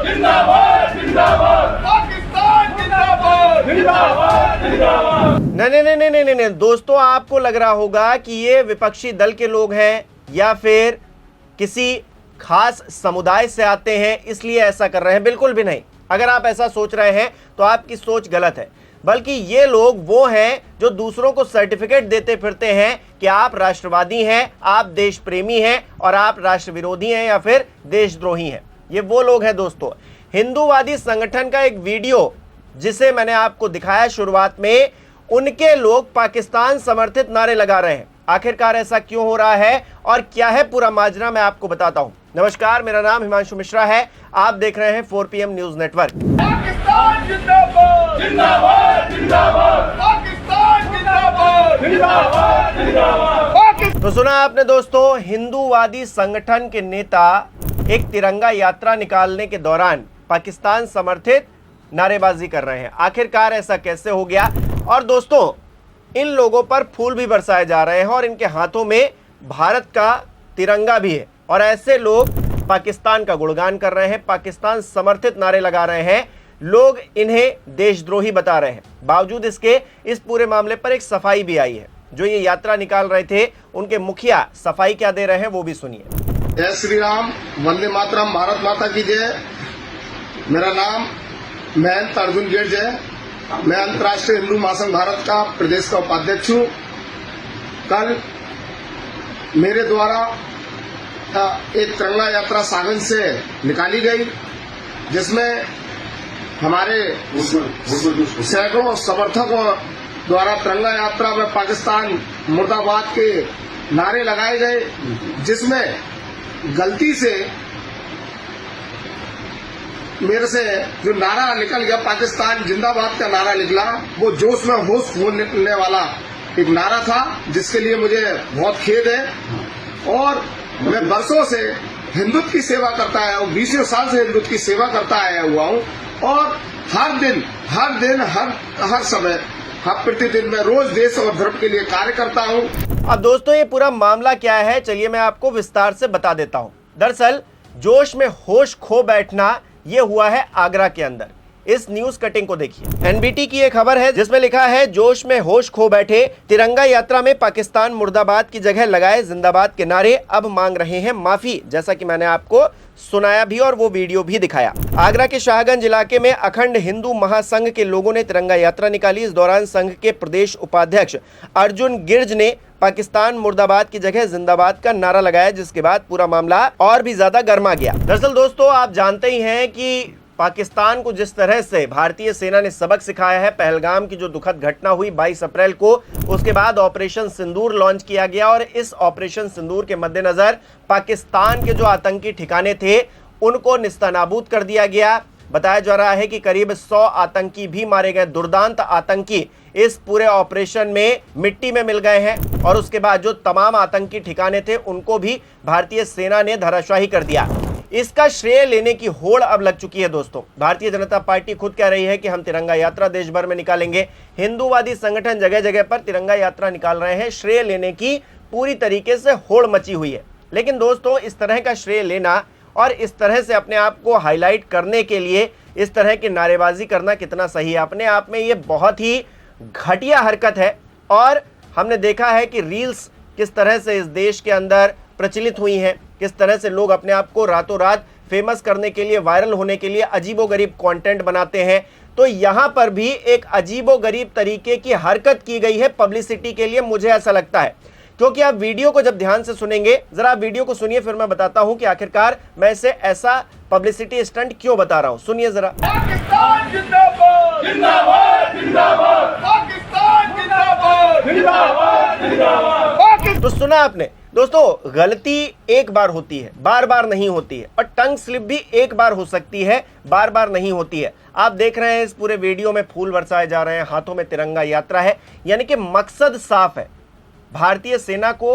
जिंदाबाद जिंदाबाद पाकिस्तान जिंदाबाद जिंदाबाद जिंदाबाद। नहीं दोस्तों, आपको लग रहा होगा कि ये विपक्षी दल के लोग हैं या फिर किसी खास समुदाय से आते हैं इसलिए ऐसा कर रहे हैं। बिल्कुल भी नहीं। अगर आप ऐसा सोच रहे हैं तो आपकी सोच गलत है, बल्कि ये लोग वो हैं जो दूसरों को सर्टिफिकेट देते फिरते हैं कि आप राष्ट्रवादी हैं, आप देश प्रेमी हैं और आप राष्ट्र विरोधी हैं या फिर देशद्रोही हैं। ये वो लोग हैं दोस्तों। हिंदूवादी संगठन का एक वीडियो जिसे मैंने आपको दिखाया शुरुआत में, उनके लोग पाकिस्तान समर्थित नारे लगा रहे हैं। आखिरकार ऐसा क्यों हो रहा है और क्या है पूरा माजरा, मैं आपको बताता हूं। नमस्कार, मेरा नाम हिमांशु मिश्रा है। आप देख रहे हैं 4PM न्यूज नेटवर्क। पाकिस्तान जिंदाबाद जिंदाबाद जिंदाबाद पाकिस्तान जिंदाबाद जिंदाबाद जिंदाबाद। तो सुना आपने दोस्तों, हिंदूवादी संगठन के नेता एक तिरंगा यात्रा निकालने के दौरान पाकिस्तान समर्थित नारेबाजी कर रहे हैं। आखिरकार ऐसा कैसे हो गया? और दोस्तों, इन लोगों पर फूल भी बरसाए जा रहे हैं और इनके हाथों में भारत का तिरंगा भी है और ऐसे लोग पाकिस्तान का गुणगान कर रहे हैं, पाकिस्तान समर्थित नारे लगा रहे हैं। लोग इन्हें देशद्रोही बता रहे हैं। बावजूद इसके इस पूरे मामले पर एक सफाई भी आई है। जो ये यात्रा निकाल रहे थे उनके मुखिया सफाई क्या दे रहे हैं वो भी सुनिए। जय श्री राम, वंदे मातरम, भारत माता की जय। मेरा नाम महंत अर्जुन गिरज है। मैं अंतर्राष्ट्रीय हिंदू महासंघ भारत का प्रदेश का उपाध्यक्ष हूँ। कल मेरे द्वारा एक तिरंगा यात्रा सागंज से निकाली गई, जिसमें हमारे सैकड़ों समर्थकों द्वारा तिरंगा यात्रा में पाकिस्तान मुर्दाबाद के नारे लगाए गए, जिसमें गलती से मेरे से जो नारा निकल गया, पाकिस्तान जिंदाबाद का नारा निकला, वो जोश में होश खो निकलने वाला एक नारा था, जिसके लिए मुझे बहुत खेद है। और मैं बरसों से हिंदुत्व की सेवा करता आया हूँ, 20 साल से हिंदुत्व की सेवा करता आया हुआ हूँ और हर दिन हर समय हर प्रतिदिन मैं रोज देश और धर्म के लिए कार्य करता हूँ। अब दोस्तों, ये पूरा मामला क्या है, चलिए मैं आपको विस्तार से बता देता हूं। दरअसल जोश में होश खो बैठना ये हुआ है आगरा के अंदर। इस न्यूज कटिंग को देखिए। एनबीटी की एक खबर है जिसमें लिखा है, जोश में होश खो बैठे, तिरंगा यात्रा में पाकिस्तान मुर्दाबाद की जगह लगाए जिंदाबाद के नारे, अब मांग रहे हैं माफी। जैसा कि मैंने आपको सुनाया भी और वो वीडियो भी दिखाया। आगरा के शाहगंज इलाके में अखंड हिंदू महासंघ के लोगों ने तिरंगा यात्रा निकाली। इस दौरान संघ के प्रदेश उपाध्यक्ष अर्जुन गिरज ने पाकिस्तान मुर्दाबाद की जगह जिंदाबाद का नारा लगाया, जिसके बाद पूरा मामला और भी ज्यादा गर्मा गया। दरअसल दोस्तों, आप जानते ही हैं कि पाकिस्तान को जिस तरह से भारतीय सेना ने सबक सिखाया है, पहलगाम की जो दुखद घटना हुई 22 अप्रैल को, उसके बाद ऑपरेशन सिंदूर लॉन्च किया गया और इस ऑपरेशन सिंदूर के मद्देनजर पाकिस्तान के जो आतंकी ठिकाने थे उनको निस्तानाबूद कर दिया गया। बताया जा रहा है कि करीब 100 आतंकी भी मारे गए। दुर्दांत आतंकी इस पूरे ऑपरेशन में मिट्टी में मिल गए हैं और उसके बाद जो तमाम आतंकी ठिकाने थे उनको भी भारतीय सेना ने धराशाही कर दिया। इसका श्रेय लेने की होड़ अब लग चुकी है दोस्तों। भारतीय जनता पार्टी खुद कह रही है कि हम तिरंगा यात्रा देश भर में निकालेंगे। हिंदूवादी संगठन जगह जगह पर तिरंगा यात्रा निकाल रहे हैं। श्रेय लेने की पूरी तरीके से होड़ मची हुई है। लेकिन दोस्तों, इस तरह का श्रेय लेना और इस तरह से अपने आप को हाईलाइट करने के लिए इस तरह की नारेबाजी करना कितना सही है? अपने आप में ये बहुत ही घटिया हरकत है। और हमने देखा है कि रील्स किस तरह से इस देश के अंदर प्रचलित हुई हैं, किस तरह से लोग अपने आप को रातों रात फेमस करने के लिए, वायरल होने के लिए अजीबोगरीब कंटेंट बनाते हैं। तो यहाँ पर भी एक अजीबोगरीब तरीके की हरकत की गई है पब्लिसिटी के लिए, मुझे ऐसा लगता है। क्योंकि आप वीडियो को जब ध्यान से सुनेंगे, जरा आप वीडियो को सुनिए, फिर मैं बताता हूं कि आखिरकार मैं इसे ऐसा पब्लिसिटी स्टंट क्यों बता रहा हूं। सुनिए जरा। पाकिस्तान जिंदाबाद जिंदाबाद जिंदाबाद पाकिस्तान जिंदाबाद जिंदाबाद जिंदाबाद। तो सुना आपने दोस्तों, गलती एक बार होती है, बार बार नहीं होती है। और टंग स्लिप भी एक बार हो सकती है, बार बार नहीं होती है। आप देख रहे हैं इस पूरे वीडियो में फूल बरसाए जा रहे हैं, हाथों में तिरंगा यात्रा है, यानी कि मकसद साफ है। भारतीय सेना को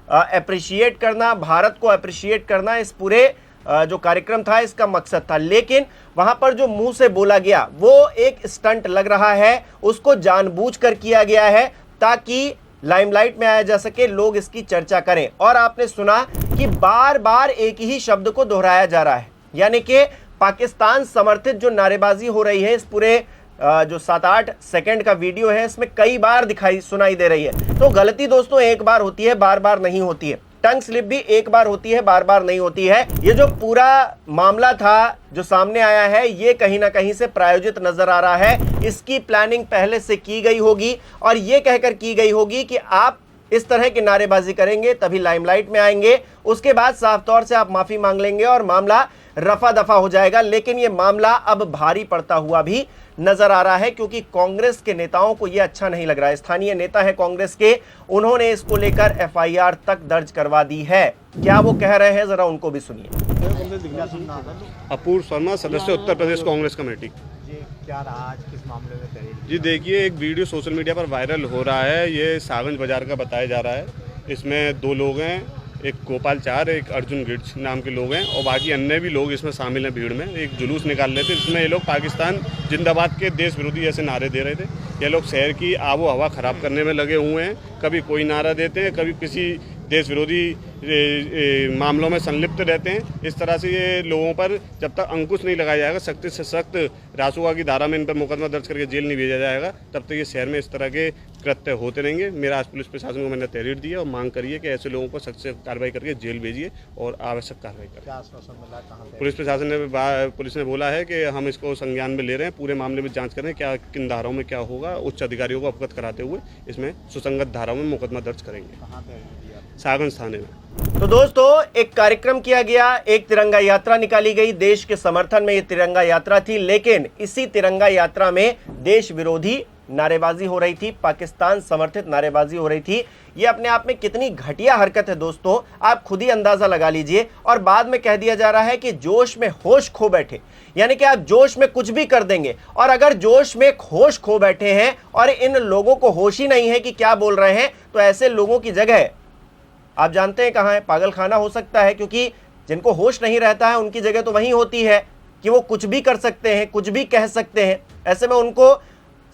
अप्रिशिएट करना, भारत को अप्रिशिएट करना इस पूरे जो कार्यक्रम था इसका मकसद था। लेकिन वहां पर जो मुंह से बोला गया वो एक स्टंट लग रहा है, उसको जानबूझकर किया गया है ताकि लाइमलाइट में आया जा सके, लोग इसकी चर्चा करें। और आपने सुना कि बार बार एक ही शब्द को दोहराया जा रहा है, यानी कि पाकिस्तान समर्थित जो नारेबाजी हो रही है, इस पूरे जो 7-8 सेकंड का वीडियो है, इसमें कई बार सुनाई दे रही है। तो गलती दोस्तों एक बार होती है, बार बार नहीं होती है। टंग स्लिप भी एक बार होती है, बार बार नहीं होती है। ये जो पूरा मामला था जो सामने आया है, ये कहीं ना कहीं से प्रायोजित नजर आ रहा है। इसकी प्लानिंग पहले से की गई होगी और ये कहकर की गई होगी कि आप इस तरह की नारेबाजी करेंगे तभी लाइमलाइट में आएंगे, उसके बाद साफ तौर से आप माफी मांग लेंगे और मामला रफा दफा हो जाएगा। लेकिन ये मामला अब भारी पड़ता हुआ भी नजर आ रहा है, क्योंकि कांग्रेस के नेताओं को यह अच्छा नहीं लग रहा है। स्थानीय नेता है कांग्रेस के, उन्होंने इसको लेकर एफआईआर तक दर्ज करवा दी है। क्या वो कह रहे हैं, जरा उनको भी सुनिए। अपूर्व शर्मा, सदस्य उत्तर प्रदेश कांग्रेस कमेटी। क्या रहा आज किस मामले में तहरीर? जी देखिए, एक वीडियो सोशल मीडिया पर वायरल हो रहा है, ये सागंज बाजार का बताया जा रहा है। इसमें 2 लोग हैं, एक गोपाल चार, एक अर्जुन गिर्ज नाम के लोग हैं और बाकी अन्य भी लोग इसमें शामिल हैं। भीड़ में एक जुलूस निकाल रहे थे, जिसमें ये लोग पाकिस्तान जिंदाबाद के देश विरोधी जैसे नारे दे रहे थे। ये लोग शहर की आबो हवा खराब करने में लगे हुए हैं, कभी कोई नारा देते हैं, कभी किसी देश विरोधी मामलों में संलिप्त रहते हैं। इस तरह से ये लोगों पर जब तक अंकुश नहीं लगाया जाएगा, सख्त से सख्त रासुका की धारा में इन पर मुकदमा दर्ज करके जेल नहीं भेजा जाएगा, तब तक ये शहर में इस तरह के कृत्य होते रहेंगे। मेरा आज पुलिस प्रशासन को मैंने तहरीर दी है और मांग करी है कि ऐसे लोगों पर सख्त से कार्रवाई करके जेल भेजिए और आवश्यक कार्रवाई करें। क्या आश्वासन मिला, कहाँ पे? पुलिस प्रशासन ने पुलिस ने बोला है कि हम इसको संज्ञान में ले रहे हैं, पूरे मामले में जांच करें, क्या किन धाराओं में क्या होगा, उच्च अधिकारियों को अवगत कराते हुए इसमें सुसंगत धाराओं में मुकदमा दर्ज करेंगे। कहाँ पे दिया? सागंज थाने में। तो दोस्तों, एक कार्यक्रम किया गया, एक तिरंगा यात्रा निकाली गई, देश के समर्थन में ये तिरंगा यात्रा थी। लेकिन इसी तिरंगा यात्रा में देश विरोधी नारेबाजी हो रही थी, पाकिस्तान समर्थित नारेबाजी हो रही थी। ये अपने आप में कितनी घटिया हरकत है दोस्तों, आप खुद ही अंदाजा लगा लीजिए। और बाद में कह दिया जा रहा है कि जोश में होश खो बैठे, यानी कि आप जोश में कुछ भी कर देंगे। और अगर जोश में होश खो बैठे हैं और इन लोगों को होश ही नहीं है कि क्या बोल रहे हैं, तो ऐसे लोगों की जगह आप जानते हैं कहां है? पागल खाना हो सकता है, क्योंकि जिनको होश नहीं रहता है उनकी जगह तो वहीं होती है कि वो कुछ भी कर सकते हैं, कुछ भी कह सकते हैं। ऐसे में उनको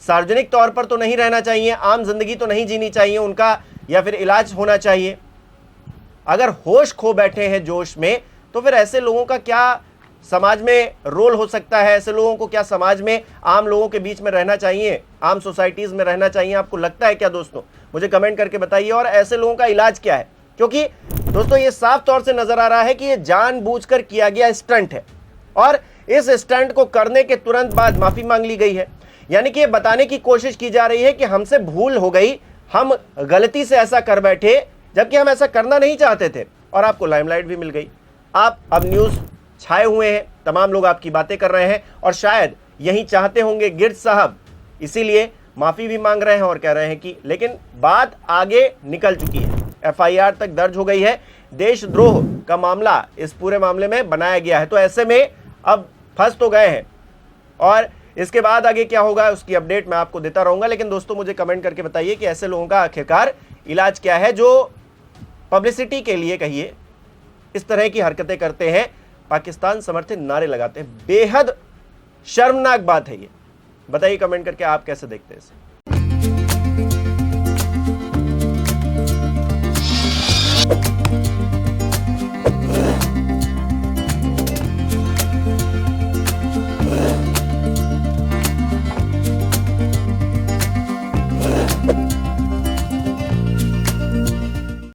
सार्वजनिक तौर पर तो नहीं रहना चाहिए, आम जिंदगी तो नहीं जीनी चाहिए उनका, या फिर इलाज होना चाहिए। अगर होश खो बैठे हैं जोश में, तो फिर ऐसे लोगों का क्या समाज में रोल हो सकता है? ऐसे लोगों को क्या समाज में आम लोगों के बीच में रहना चाहिए, आम सोसाइटीज में रहना चाहिए? आपको लगता है क्या दोस्तों? मुझे कमेंट करके बताइए। और ऐसे लोगों का इलाज क्या है? क्योंकि दोस्तों ये साफ तौर से नजर आ रहा है कि ये जानबूझकर किया गया स्टंट है और इस स्टंट को करने के तुरंत बाद माफी मांग ली गई है। यानी कि ये बताने की कोशिश की जा रही है कि हमसे भूल हो गई, हम गलती से ऐसा कर बैठे, जबकि हम ऐसा करना नहीं चाहते थे। और आपको लाइमलाइट भी मिल गई, आप अब न्यूज छाए हुए हैं, तमाम लोग आपकी बातें कर रहे हैं और शायद यही चाहते होंगे गिर्ज साहब, इसीलिए माफी भी मांग रहे हैं और कह रहे हैं कि, लेकिन बात आगे निकल चुकी है, एफआईआर तक दर्ज हो गई है, देशद्रोह का मामला इस पूरे मामले में बनाया गया है। तो ऐसे में अब फंस तो गए हैं और इसके बाद आगे क्या होगा उसकी अपडेट मैं आपको देता रहूंगा। लेकिन दोस्तों मुझे कमेंट करके बताइए कि ऐसे लोगों का आखिरकार इलाज क्या है जो पब्लिसिटी के लिए कहिए इस तरह की हरकतें करते हैं, पाकिस्तान समर्थित नारे लगाते हैं। बेहद शर्मनाक बात है ये। बताइए कमेंट करके आप कैसे देखते हैं इसे।